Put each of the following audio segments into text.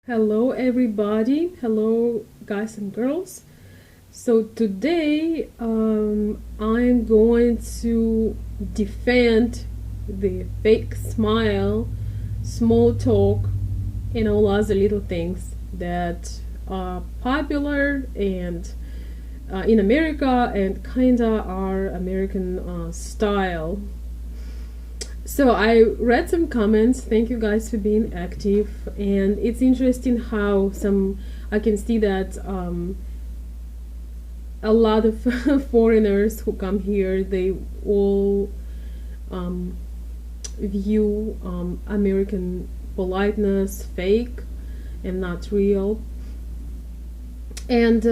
Hello, everybody. Hello, guys and girls. So, today I'm going to defend the fake smile, small talk, and all other little things that are popular and in America and kinda are American style. So I read some comments. Thank you guys for being active, and it's interesting how some I can see that a lot of foreigners who come here they all um, view American politeness fake and not real, and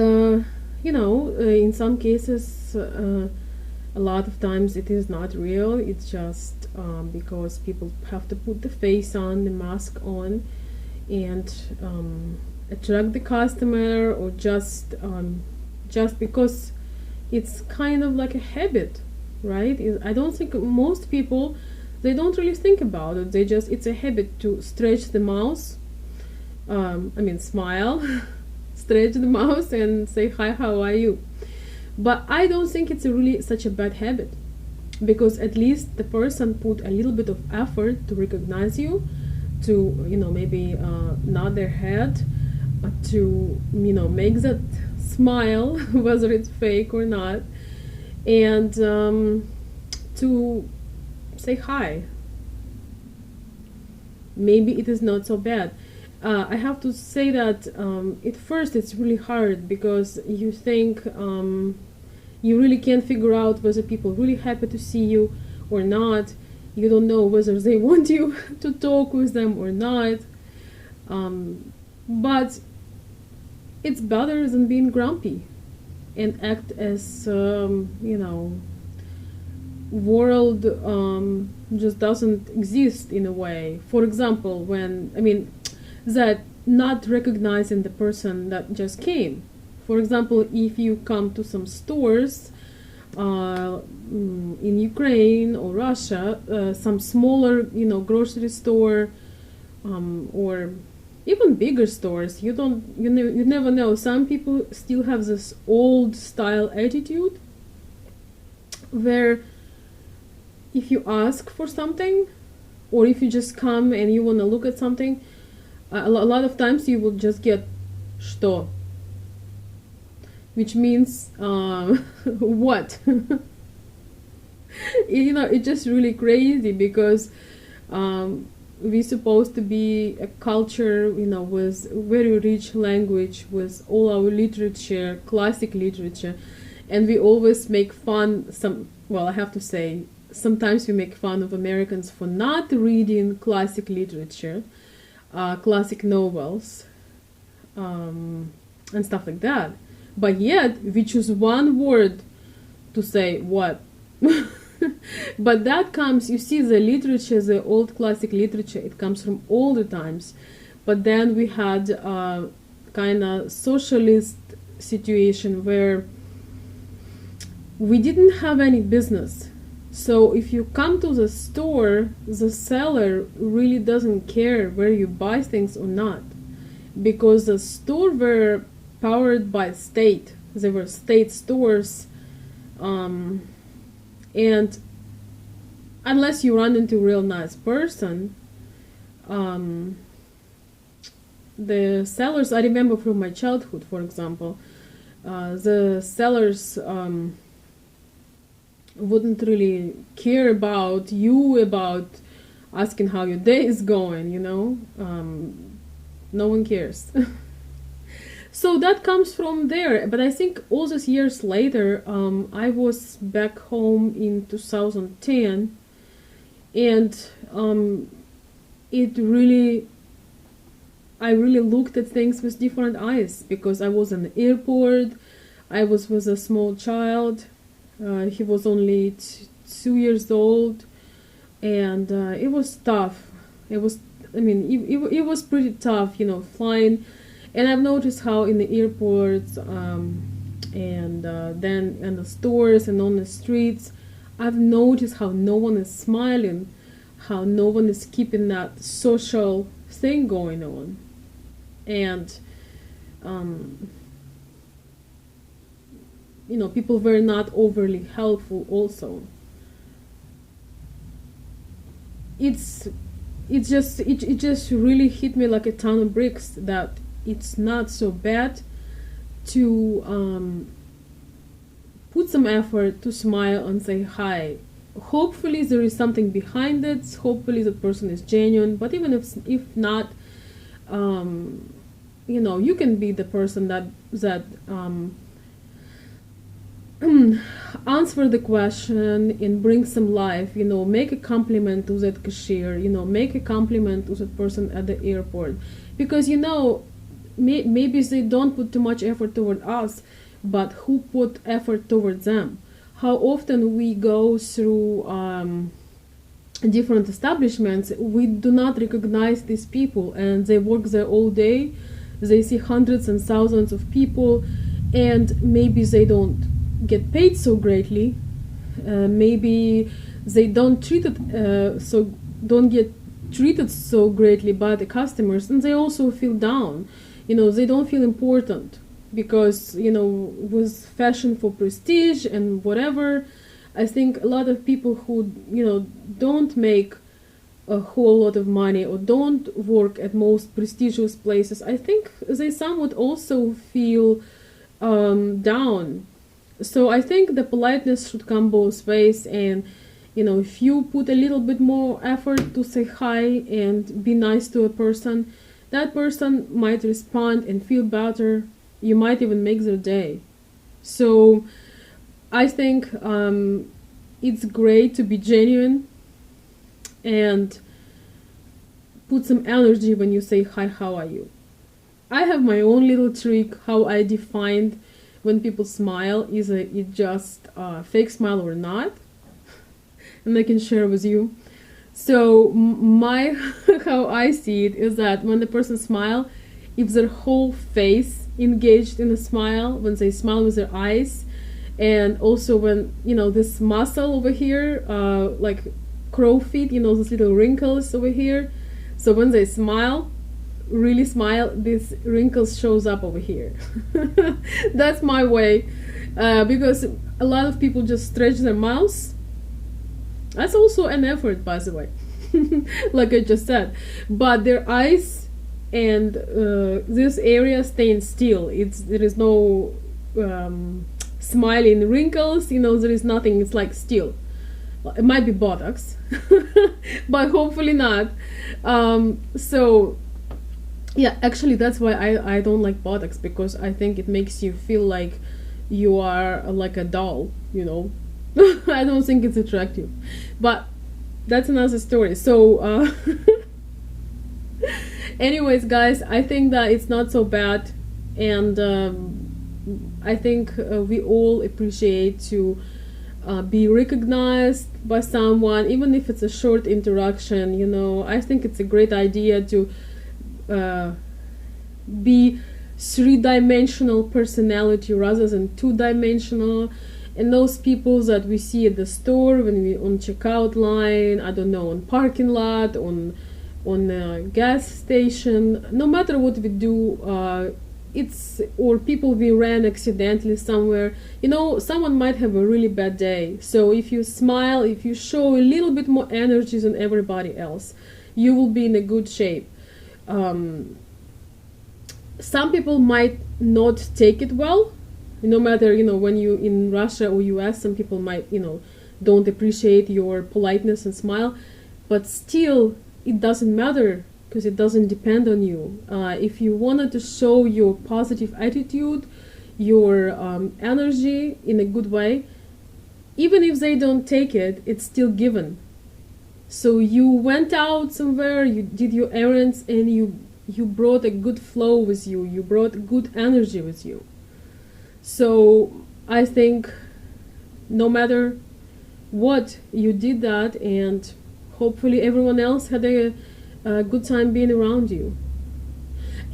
in some cases. A lot of times it is not real. It's just because people have to put the face on, the mask on, and attract the customer, or just because it's kind of like a habit, right? I don't think most people they don't really think about it. They just it's a habit to stretch the mouth. Smile, stretch the mouth, and say hi. How are you? But I don't think it's really such a bad habit, because at least the person put a little bit of effort to recognize you, to maybe nod their head, to make that smile whether it's fake or not, and to say hi. Maybe it is not so bad. I have to say that at first it's really hard, because you think you really can't figure out whether people really happy to see you or not. You don't know whether they want you to talk with them or not. But it's better than being grumpy and act as world just doesn't exist in a way. For example, that not recognizing the person that just came. For example, if you come to some stores in Ukraine or Russia, some smaller, grocery store, or even bigger stores, you never know. Some people still have this old style attitude, where if you ask for something, or if you just come and you want to look at something, a lot of times you will just get что, which means what. It's just really crazy, because we're supposed to be a culture, with very rich language, with all our literature, classic literature, and we always make fun. I have to say, sometimes we make fun of Americans for not reading classic literature, classic novels, and stuff like that. But yet we choose one word to say what. But that comes, you see, the literature, the old classic literature, it comes from older times. But then we had a kind of socialist situation where we didn't have any business. So if you come to the store, the seller really doesn't care where you buy things or not, because the store were powered by state. They were state stores, and unless you run into a real nice person, the sellers, I remember from my childhood, for example, the sellers wouldn't really care about you, about asking how your day is going, no one cares. So that comes from there. But I think all these years later, I was back home in 2010, and I really looked at things with different eyes, because I was in the airport, I was with a small child. He was only 2 years old, and it was tough. It was pretty tough, flying. And I've noticed how in the airports, and then in the stores and on the streets, I've noticed how no one is smiling, how no one is keeping that social thing going on. and people were not overly helpful also. it's it just really hit me like a ton of bricks that it's not so bad to put some effort to smile and say hi. Hopefully there is something behind it, hopefully the person is genuine, but even if not, you can be the person that answer the question and bring some life. Make a compliment to that cashier, make a compliment to that person at the airport, because maybe they don't put too much effort toward us, but who put effort towards them? How often we go through different establishments, we do not recognize these people, and they work there all day, they see hundreds and thousands of people, and maybe they don't get paid so greatly, maybe they don't get treated so greatly by the customers, and they also feel down. They don't feel important, because with fashion for prestige and whatever, I think a lot of people who don't make a whole lot of money or don't work at most prestigious places, I think they somewhat also feel down. So I think the politeness should come both ways, and if you put a little bit more effort to say hi and be nice to a person, that person might respond and feel better. You might even make their day. So I think it's great to be genuine and put some energy when you say hi, how are you? I have my own little trick how I defined when people smile, is it just a fake smile or not, and I can share with you. So my how I see it is that when the person smile, if their whole face engaged in a smile, when they smile with their eyes, and also when this muscle over here, like crow feet, those little wrinkles over here, so when they smile, really smile, these wrinkles shows up over here. That's my way, because a lot of people just stretch their mouths. That's also an effort, by the way. Like I just said, but their eyes and this area staying still. There is no smiling wrinkles, there is nothing. It's like still. It might be Botox, but hopefully not. So yeah, actually that's why I don't like Botox, because I think it makes you feel like you are like a doll, I don't think it's attractive, but that's another story. So anyways, guys, I think that it's not so bad, and I think we all appreciate to be recognized by someone, even if it's a short interaction. I think it's a great idea to be three-dimensional personality rather than two-dimensional. And those people that we see at the store, when we on checkout line, I don't know, on parking lot, on a gas station, no matter what we do, or people we ran accidentally somewhere, someone might have a really bad day. So if you smile, if you show a little bit more energy than everybody else, you will be in a good shape. Some people might not take it well, no matter, when you in Russia or US, some people might, don't appreciate your politeness and smile, but still it doesn't matter, because it doesn't depend on you. If you wanted to show your positive attitude, your energy in a good way, even if they don't take it, it's still given. So you went out somewhere, you did your errands, and you brought a good flow with you, you brought good energy with you. So I think no matter what, you did that, and hopefully everyone else had a good time being around you.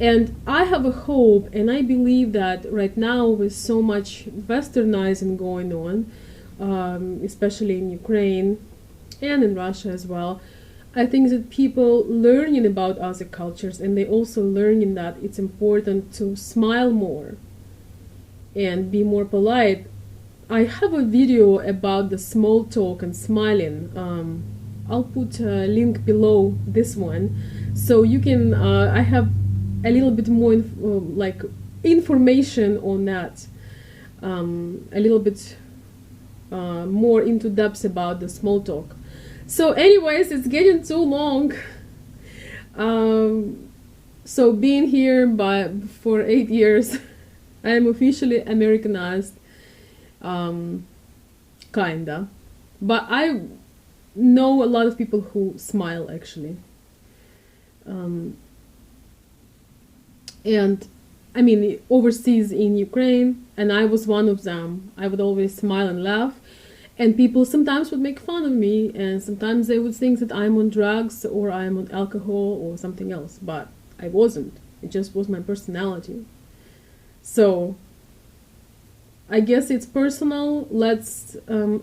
And I have a hope, and I believe that right now, with so much westernizing going on, especially in Ukraine and in Russia as well, I think that people learning about other cultures, and they also learning that it's important to smile more and be more polite. I have a video about the small talk and smiling. I'll put a link below this one, so you can. I have a little bit more like information on that. A little bit more into depth about the small talk. So, anyways, it's getting too long. So being here for 8 years, I am officially Americanized. Kinda, but I know a lot of people who smile actually, and I mean overseas in Ukraine, and I was one of them. I would always smile and laugh, and people sometimes would make fun of me, and sometimes they would think that I'm on drugs or I'm on alcohol or something else, but I wasn't. It just was my personality. So I guess it's personal. Let's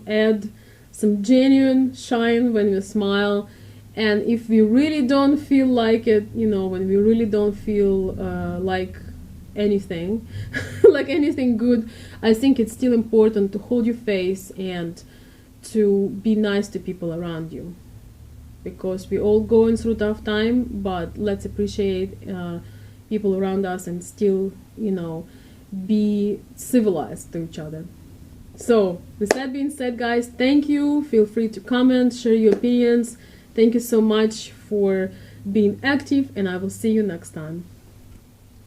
add some genuine shine when we smile. And if we really don't feel like it, when we really don't feel like anything, like anything good, I think it's still important to hold your face and to be nice to people around you. Because we're all going through tough time, but let's appreciate people around us and still, be civilized to each other. So, with that being said, guys, thank you. Feel free to comment, share your opinions. Thank you so much for being active, and I will see you next time.